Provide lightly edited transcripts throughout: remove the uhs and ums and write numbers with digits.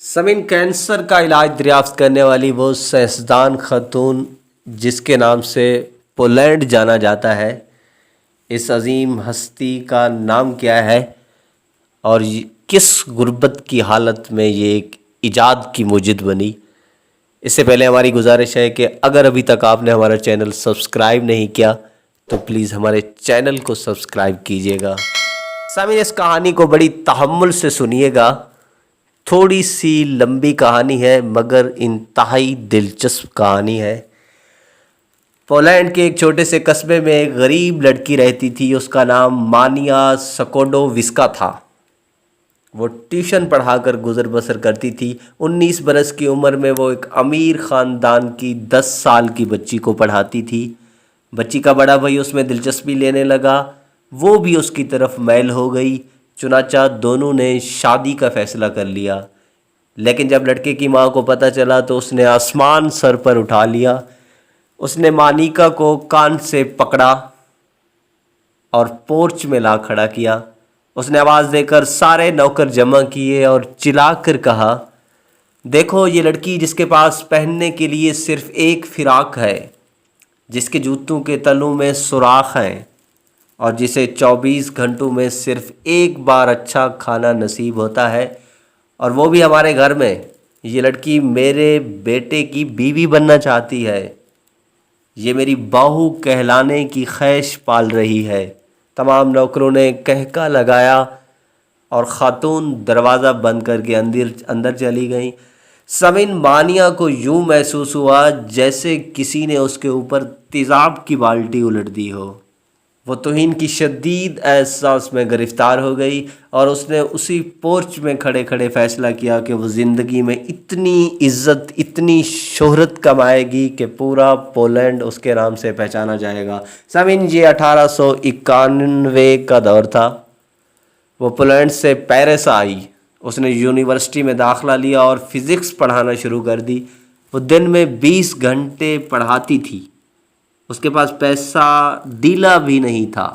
سمن کینسر کا علاج دریافت کرنے والی وہ سائنسدان خاتون جس کے نام سے پولینڈ جانا جاتا ہے، اس عظیم ہستی کا نام کیا ہے اور کس غربت کی حالت میں یہ ایک ایجاد کی موجد بنی؟ اس سے پہلے ہماری گزارش ہے کہ اگر ابھی تک آپ نے ہمارا چینل سبسکرائب نہیں کیا تو پلیز ہمارے چینل کو سبسکرائب کیجیے گا۔ سامعین، اس کہانی کو بڑی تحمل سے سنیے گا۔ تھوڑی سی لمبی کہانی ہے مگر انتہائی دلچسپ کہانی ہے۔ پولینڈ کے ایک چھوٹے سے قصبے میں ایک غریب لڑکی رہتی تھی، اس کا نام مانیا سکوڈووسکا تھا۔ وہ ٹیوشن پڑھا کر گزر بسر کرتی تھی۔ 19 برس کی عمر میں وہ ایک امیر خاندان کی 10 سال کی بچی کو پڑھاتی تھی۔ بچی کا بڑا بھائی اس میں دلچسپی لینے لگا، وہ بھی اس کی طرف میل ہو گئی، چنانچہ دونوں نے شادی کا فیصلہ کر لیا۔ لیکن جب لڑکے کی ماں کو پتہ چلا تو اس نے آسمان سر پر اٹھا لیا۔ اس نے مانیکا کو کان سے پکڑا اور پورچ میں لا کھڑا کیا۔ اس نے آواز دے کر سارے نوکر جمع کیے اور چلا کر کہا، دیکھو یہ لڑکی جس کے پاس پہننے کے لیے صرف ایک فراق ہے، جس کے جوتوں کے تلوں میں سوراخ ہیں اور جسے 24 گھنٹوں میں صرف ایک بار اچھا کھانا نصیب ہوتا ہے، اور وہ بھی ہمارے گھر میں۔ یہ لڑکی میرے بیٹے کی بیوی بننا چاہتی ہے، یہ میری بہو کہلانے کی خواہش پال رہی ہے۔ تمام نوکروں نے کہکا لگایا اور خاتون دروازہ بند کر کے اندر چلی گئیں۔ سمن مانیا کو یوں محسوس ہوا جیسے کسی نے اس کے اوپر تیزاب کی بالٹی الٹ دی ہو۔ وہ توہین کی شدید احساس میں گرفتار ہو گئی اور اس نے اسی پورچ میں کھڑے کھڑے فیصلہ کیا کہ وہ زندگی میں اتنی عزت، اتنی شہرت کمائے گی کہ پورا پولینڈ اس کے نام سے پہچانا جائے گا۔ سامعین، یہ 1891 کا دور تھا۔ وہ پولینڈ سے پیرس آئی، اس نے یونیورسٹی میں داخلہ لیا اور فزکس پڑھانا شروع کر دی۔ وہ دن میں 20 گھنٹے پڑھاتی تھی۔ اس کے پاس پیسہ ڈیلا بھی نہیں تھا،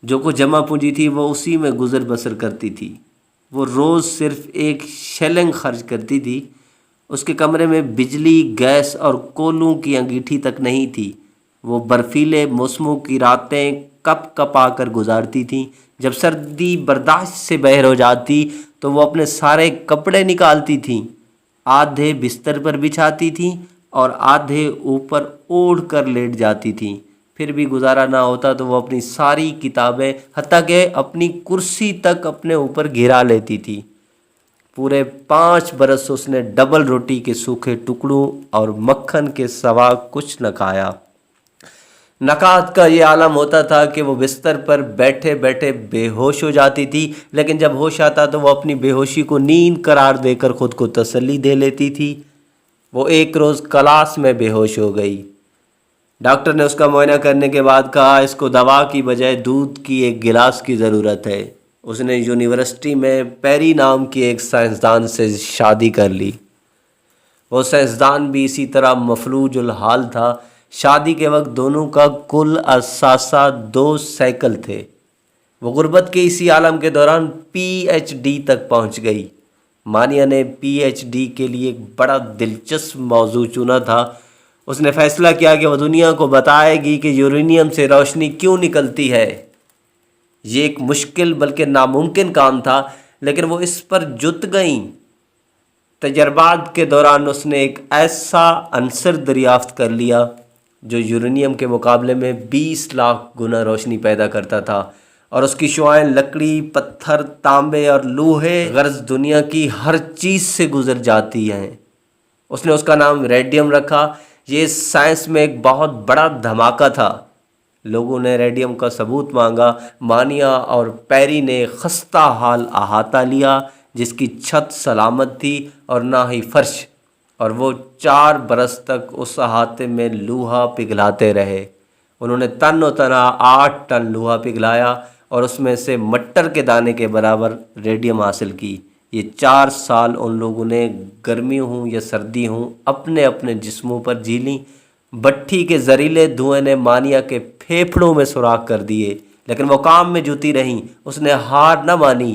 جو کچھ جمع پونجی تھی وہ اسی میں گزر بسر کرتی تھی۔ وہ روز صرف 1 شلنگ خرچ کرتی تھی۔ اس کے کمرے میں بجلی، گیس اور کولوں کی انگیٹھی تک نہیں تھی۔ وہ برفیلے موسموں کی راتیں کپ کپا کر گزارتی تھیں۔ جب سردی برداشت سے باہر ہو جاتی تو وہ اپنے سارے کپڑے نکالتی تھیں، آدھے بستر پر بچھاتی تھیں اور آدھے اوپر اوڑھ کر لیٹ جاتی تھیں۔ پھر بھی گزارا نہ ہوتا تو وہ اپنی ساری کتابیں، حتیٰ کہ اپنی کرسی تک اپنے اوپر گرا لیتی تھی۔ پورے 5 برس اس نے ڈبل روٹی کے سوکھے ٹکڑوں اور مکھن کے سوا کچھ نہ کھایا۔ نکات کا یہ عالم ہوتا تھا کہ وہ بستر پر بیٹھے بیٹھے بے ہوش ہو جاتی تھی، لیکن جب ہوش آتا تو وہ اپنی بے ہوشی کو نیند قرار دے کر خود کو تسلی دے لیتی تھی۔ وہ ایک روز کلاس میں بے ہوش ہو گئی۔ ڈاکٹر نے اس کا معائنہ کرنے کے بعد کہا، اس کو دوا کی بجائے دودھ کی ایک گلاس کی ضرورت ہے۔ اس نے یونیورسٹی میں پیری نام کی ایک سائنسدان سے شادی کر لی۔ وہ سائنسدان بھی اسی طرح مفلوج الحال تھا۔ شادی کے وقت دونوں کا کل اثاثہ 2 سائیکل تھے۔ وہ غربت کے اسی عالم کے دوران پی ایچ ڈی تک پہنچ گئی۔ مانیا نے پی ایچ ڈی کے لیے ایک بڑا دلچسپ موضوع چنا تھا۔ اس نے فیصلہ کیا کہ وہ دنیا کو بتائے گی کہ یورینیم سے روشنی کیوں نکلتی ہے۔ یہ ایک مشکل بلکہ ناممکن کام تھا، لیکن وہ اس پر جت گئیں۔ تجربات کے دوران اس نے ایک ایسا عنصر دریافت کر لیا جو یورینیم کے مقابلے میں 20 لاکھ گنا روشنی پیدا کرتا تھا، اور اس کی شعاعیں لکڑی، پتھر، تانبے اور لوہے، غرض دنیا کی ہر چیز سے گزر جاتی ہیں۔ اس نے اس کا نام ریڈیم رکھا۔ یہ سائنس میں ایک بہت بڑا دھماکہ تھا۔ لوگوں نے ریڈیم کا ثبوت مانگا۔ مانیا اور پیری نے خستہ حال احاطہ لیا جس کی چھت سلامت تھی اور نہ ہی فرش، اور وہ 4 برس تک اس احاطے میں لوہا پگھلاتے رہے۔ انہوں نے تن و تنہا 8 ٹن لوہا پگھلایا اور اس میں سے مٹر کے دانے کے برابر ریڈیم حاصل کی۔ یہ 4 سال ان لوگوں نے گرمی ہوں یا سردی ہوں اپنے اپنے جسموں پر جھیلیں۔ بٹھی کے زہریلے دھوئیں نے مانیا کے پھیپھڑوں میں سوراخ کر دیے، لیکن وہ کام میں جتی رہیں۔ اس نے ہار نہ مانی۔